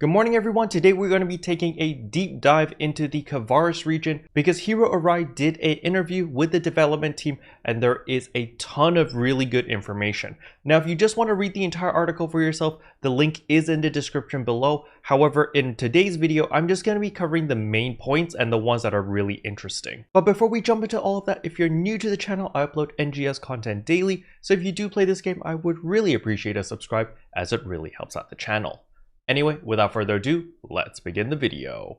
Good morning everyone, today we're going to be taking a deep dive into the Kvaris region because Hiro did an interview with the development team and there is a ton of really good information. Now if you just want to read the entire article for yourself, the link is in the description below. However, in today's video, I'm just going to be covering the main points and the ones that are really interesting. But before we jump into all of that, if you're new to the channel, I upload NGS content daily, so if you do play this game, I would really appreciate a subscribe as it really helps out the channel. Anyway, without further ado, let's begin the video.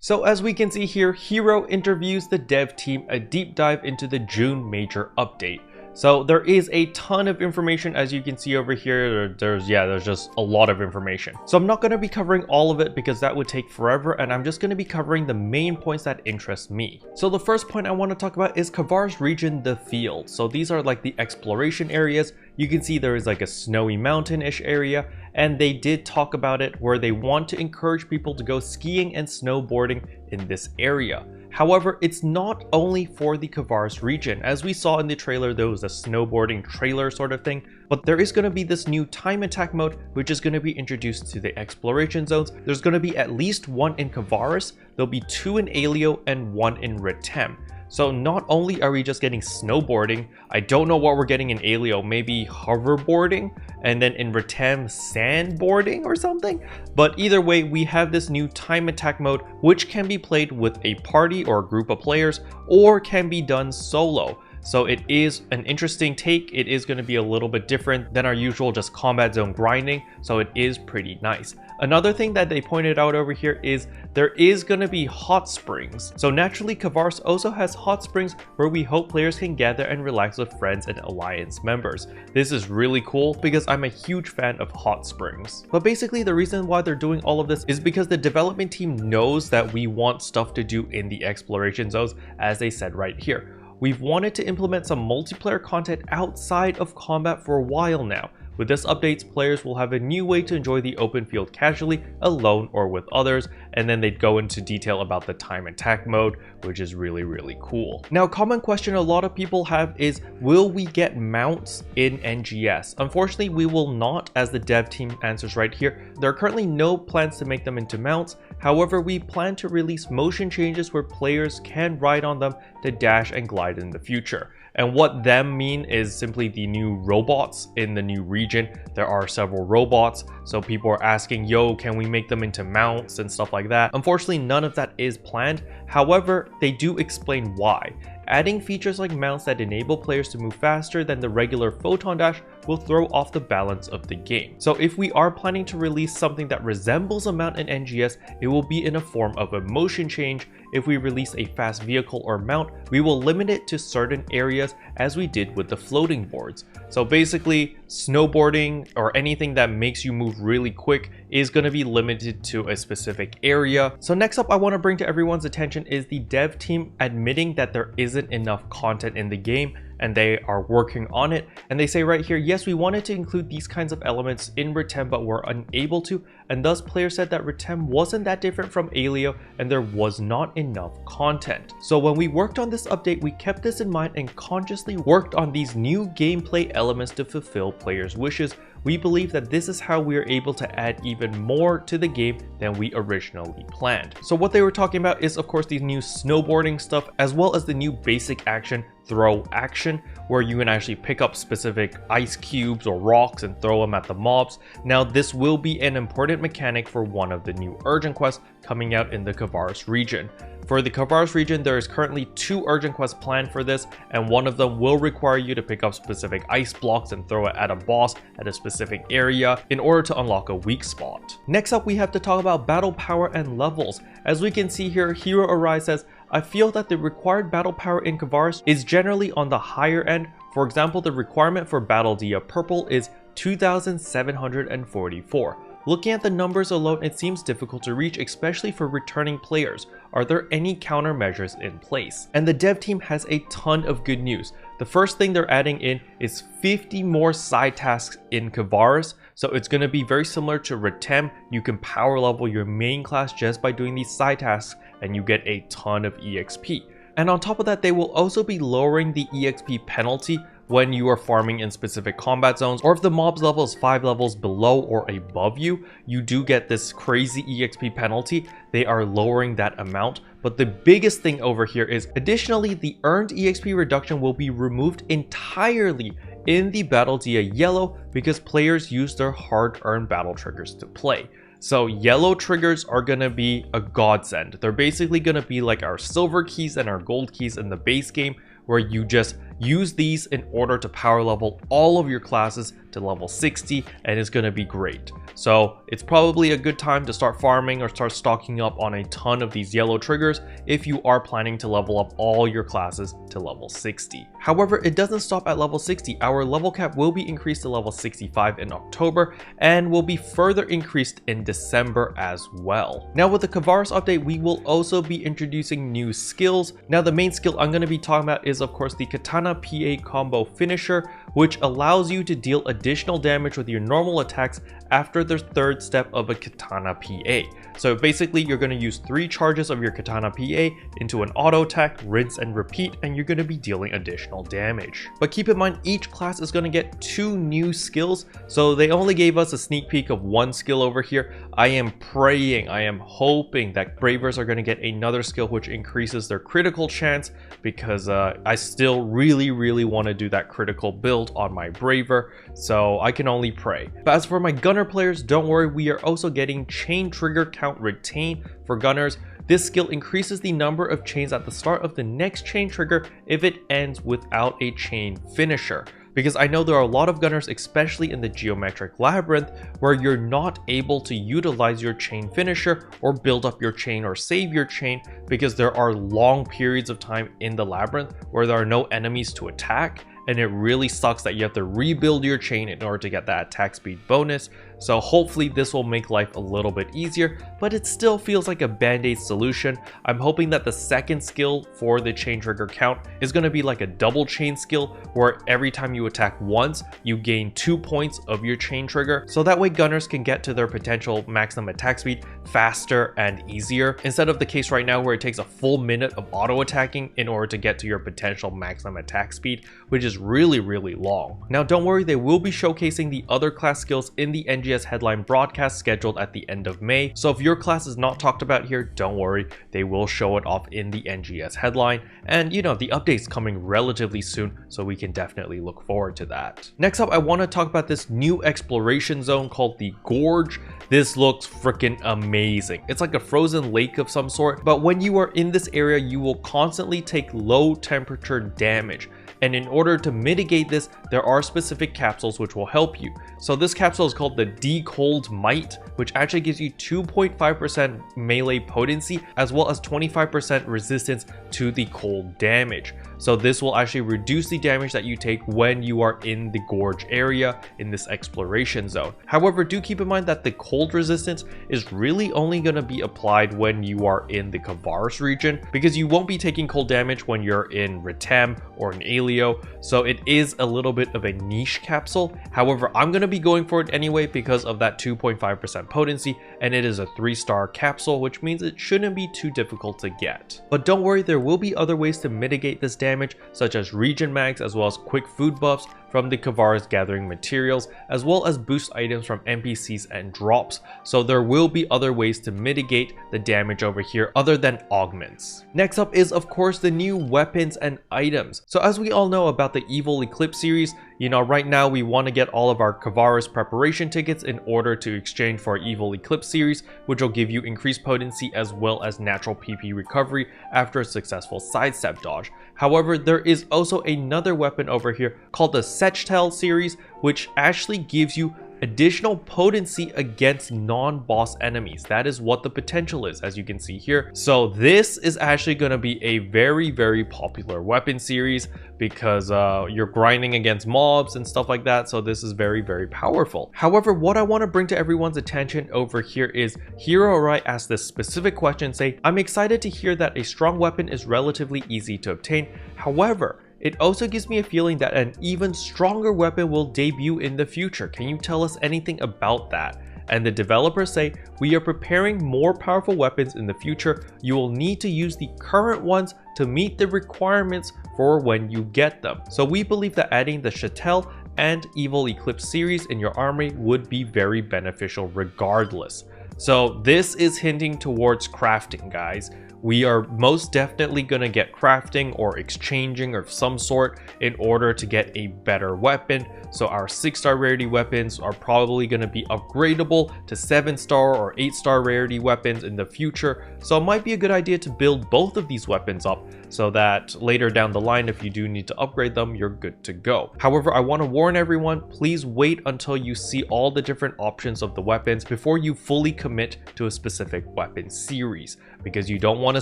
So as we can see here, Hiro interviews the dev team a deep dive into the June major update. So there is a ton of information, as you can see over here. There's just a lot of information. So I'm not going to be covering all of it because that would take forever, and I'm just going to be covering the main points that interest me. So the first point I want to talk about is Kvaris region, the field. So these are like the exploration areas. You can see there is like a snowy mountain-ish area, and they did talk about it where they want to encourage people to go skiing and snowboarding in this area. However, it's not only for the Kvaris region. As we saw in the trailer, there was a snowboarding trailer sort of thing, but there is going to be this new time attack mode, which is going to be introduced to the exploration zones. There's going to be at least one in Kvaris, there'll be 2 in Alio and 1 in Retem. So not only are we just getting snowboarding, I don't know what we're getting in Alio, maybe hoverboarding, and then in Retem sandboarding or something. But either way, we have this new time attack mode, which can be played with a party or a group of players, or can be done solo. So it is an interesting take. It is going to be a little bit different than our usual just combat zone grinding, so it is pretty nice. Another thing that they pointed out over here is there is going to be hot springs. So naturally, Kvaris also has hot springs where we hope players can gather and relax with friends and alliance members. This is really cool because I'm a huge fan of hot springs. But basically the reason why they're doing all of this is because the development team knows that we want stuff to do in the exploration zones, as they said right here. We've wanted to implement some multiplayer content outside of combat for a while now. With this update, players will have a new way to enjoy the open field casually, alone or with others, and then they'd go into detail about the time attack mode, which is really cool. Now, a common question a lot of people have is, will we get mounts in NGS? Unfortunately, we will not, as the dev team answers right here. There are currently no plans to make them into mounts. However, we plan to release motion changes where players can ride on them to dash and glide in the future. And what them mean is simply the new robots in the new region. There are several robots, so people are asking, yo, can we make them into mounts and stuff like that? Unfortunately, none of that is planned. However, they do explain why. Adding features like mounts that enable players to move faster than the regular photon dash will throw off the balance of the game. So if we are planning to release something that resembles a mount in NGS, it will be in a form of a motion change. If we release a fast vehicle or mount, we will limit it to certain areas as we did with the floating boards. So basically, snowboarding or anything that makes you move really quick is going to be limited to a specific area. So next up, I want to bring to everyone's attention is the dev team admitting that there isn't enough content in the game and they are working on it. And they say right here, yes, we wanted to include these kinds of elements in Retem, but were unable to, and thus players said that Retem wasn't that different from Alio and there was not enough content. So when we worked on this update, we kept this in mind and consciously worked on these new gameplay elements to fulfill players' wishes. We believe that this is how we are able to add even more to the game than we originally planned. So what they were talking about is, of course, these new snowboarding stuff, as well as the new basic action throw action, where you can actually pick up specific ice cubes or rocks and throw them at the mobs. Now, this will be an important mechanic for one of the new urgent quests coming out in the Kvaris region. For the Kvaris region, there is currently 2 urgent quests planned for this, and one of them will require you to pick up specific ice blocks and throw it at a boss at a specific area in order to unlock a weak spot. Next up, we have to talk about battle power and levels. As we can see here, Hiro says, I feel that the required battle power in Kvaris is generally on the higher end. For example, the requirement for Battle Dia Purple is 2,744. Looking at the numbers alone, it seems difficult to reach, especially for returning players. Are there any countermeasures in place? And the dev team has a ton of good news. The first thing they're adding in is 50 more side tasks in Kvaris. So it's going to be very similar to Retem. You can power level your main class just by doing these side tasks and you get a ton of EXP. And on top of that, they will also be lowering the EXP penalty, when you are farming in specific combat zones, or if the mob's level is 5 levels below or above you, you do get this crazy EXP penalty. They are lowering that amount. But the biggest thing over here is, additionally, the earned EXP reduction will be removed entirely in the Battle Dia Yellow because players use their hard-earned battle triggers to play. So yellow triggers are going to be a godsend. They're basically going to be like our silver keys and our gold keys in the base game, where you just use these in order to power level all of your classes to level 60, and it's going to be great. So it's probably a good time to start farming or start stocking up on a ton of these yellow triggers if you are planning to level up all your classes to level 60. However, it doesn't stop at level 60. Our level cap will be increased to level 65 in October and will be further increased in December as well. Now with the Kvaris update, we will also be introducing new skills. Now the main skill I'm going to be talking about is of course the Katana PA combo finisher, which allows you to deal additional damage with your normal attacks after the third step of a Katana PA. So basically you're going to use 3 charges of your Katana PA into an auto attack, rinse and repeat, and you're going to be dealing additional damage. But keep in mind, each class is going to get 2 new skills, so they only gave us a sneak peek of 1 skill over here. I am praying, I am hoping that Bravers are going to get another skill which increases their critical chance, because I still really want to do that critical build on my Braver, so I can only pray. But as for my Gunner players, don't worry, we are also getting chain trigger count retain for Gunners. This skill increases the number of chains at the start of the next chain trigger if it ends without a chain finisher. Because I know there are a lot of Gunners, especially in the Geometric Labyrinth, where you're not able to utilize your chain finisher or build up your chain or save your chain because there are long periods of time in the Labyrinth where there are no enemies to attack, and it really sucks that you have to rebuild your chain in order to get that attack speed bonus. So hopefully this will make life a little bit easier, but it still feels like a band-aid solution. I'm hoping that the second skill for the chain trigger count is going to be like a double chain skill, where every time you attack once, you gain 2 points of your chain trigger. So that way Gunners can get to their potential maximum attack speed faster and easier, instead of the case right now where it takes a full minute of auto attacking in order to get to your potential maximum attack speed, which is really long. Now don't worry, they will be showcasing the other class skills in the NGS headline broadcast scheduled at the end of May. So if your class is not talked about here, don't worry, they will show it off in the NGS headline. And you know, the update's coming relatively soon, so we can definitely look forward to that. Next up, I want to talk about this new exploration zone called the Gorge. This looks freaking amazing. It's like a frozen lake of some sort, but when you are in this area, you will constantly take low temperature damage. And in order to mitigate this, there are specific capsules which will help you. So this capsule is called the Decold Might, which actually gives you 2.5% melee potency as well as 25% resistance to the cold damage. So this will actually reduce the damage that you take when you are in the Gorge area in this exploration zone. However, do keep in mind that the cold resistance is really only going to be applied when you are in the Kvaris region, because you won't be taking cold damage when you're in Ritem or in Alio. So it is a little bit of a niche capsule. However, I'm going to be going for it anyway because of that 2.5% potency, and it is a 3-star capsule, which means it shouldn't be too difficult to get. But don't worry, there will be other ways to mitigate this damage, such as region mags as well as quick food buffs from the Kvaris gathering materials, as well as boost items from NPCs and drops. So there will be other ways to mitigate the damage over here other than augments. Next up is of course the new weapons and items. So as we all know about the Evil Eclipse series, you know, right now we want to get all of our Kvaris preparation tickets in order to exchange for our Evil Eclipse series, which will give you increased potency as well as natural PP recovery after a successful sidestep dodge. However, there is also another weapon over here called the Sechtel series, which actually gives you additional potency against non-boss enemies. That is what the potential is, as you can see here. So this is actually going to be a very popular weapon series because you're grinding against mobs and stuff like that. So this is very powerful. However, what I want to bring to everyone's attention over here is Hiro asked this specific question, say, I'm excited to hear that a strong weapon is relatively easy to obtain. However, it also gives me a feeling that an even stronger weapon will debut in the future. Can you tell us anything about that? and the developers say, "We are preparing more powerful weapons in the future. You will need to use the current ones to meet the requirements for when you get them." So we believe that adding the Chattel and Evil Eclipse series in your armory would be very beneficial regardless. So this is hinting towards crafting, guys. We are most definitely going to get crafting or exchanging of some sort in order to get a better weapon. So our 6-star rarity weapons are probably going to be upgradable to 7-star or 8-star rarity weapons in the future. So it might be a good idea to build both of these weapons up so that later down the line, if you do need to upgrade them, you're good to go. However, I want to warn everyone, please wait until you see all the different options of the weapons before you fully commit to a specific weapon series, because you don't want to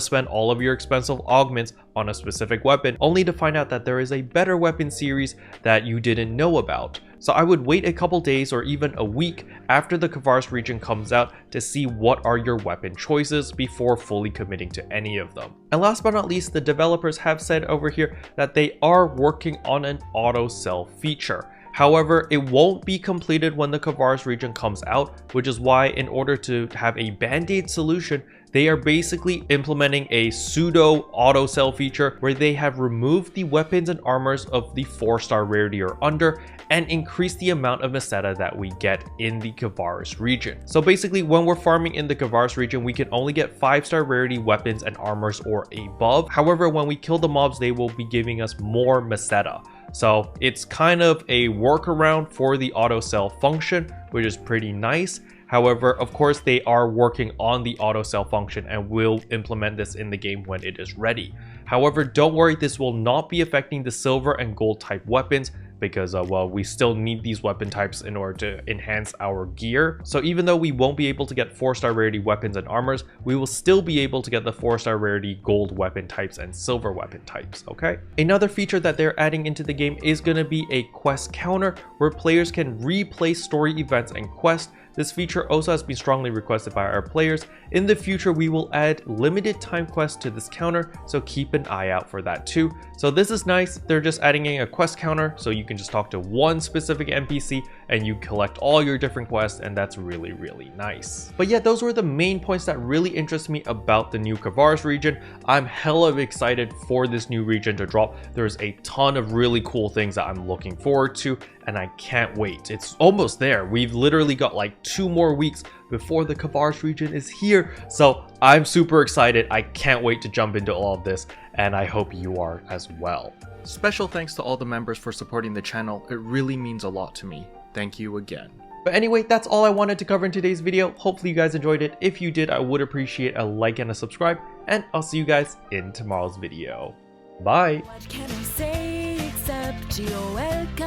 spend all of your expensive augments on a specific weapon only to find out that there is a better weapon series that you didn't know about. So I would wait a couple days or even a week after the Kvaris region comes out to see what are your weapon choices before fully committing to any of them. And last but not least, the developers have said over here that they are working on an auto sell feature. However, it won't be completed when the Kvaris region comes out, which is why in order to have a band-aid solution, they are basically implementing a pseudo auto sell feature where they have removed the weapons and armors of the 4-star rarity or under and increased the amount of Meseta that we get in the Kvaris region. So basically, when we're farming in the Kvaris region, we can only get 5-star rarity weapons and armors or above. However, when we kill the mobs, they will be giving us more Meseta. So it's kind of a workaround for the auto sell function, which is pretty nice. However, of course, they are working on the auto sell function and will implement this in the game when it is ready. However, don't worry, this will not be affecting the silver and gold type weapons because, well, we still need these weapon types in order to enhance our gear. So even though we won't be able to get 4-star rarity weapons and armors, we will still be able to get the 4-star rarity gold weapon types and silver weapon types, okay? Another feature that they're adding into the game is going to be a quest counter where players can replay story events and quests. This feature also has been strongly requested by our players. In the future, we will add limited time quests to this counter, so keep an eye out for that too. So this is nice. They're just adding in a quest counter, so you can just talk to one specific NPC and you collect all your different quests, and that's really, really nice. But yeah, those were the main points that really interest me about the new Kvaris region. I'm hella excited for this new region to drop. There's a ton of really cool things that I'm looking forward to, and I can't wait. It's almost there. We've literally got like 2 more weeks before the Kvaris region is here. So I'm super excited. I can't wait to jump into all of this, and I hope you are as well. Special thanks to all the members for supporting the channel. It really means a lot to me. Thank you again. But anyway, that's all I wanted to cover in today's video. Hopefully you guys enjoyed it. If you did, I would appreciate a like and a subscribe, and I'll see you guys in tomorrow's video. Bye. What can I say except you're welcome?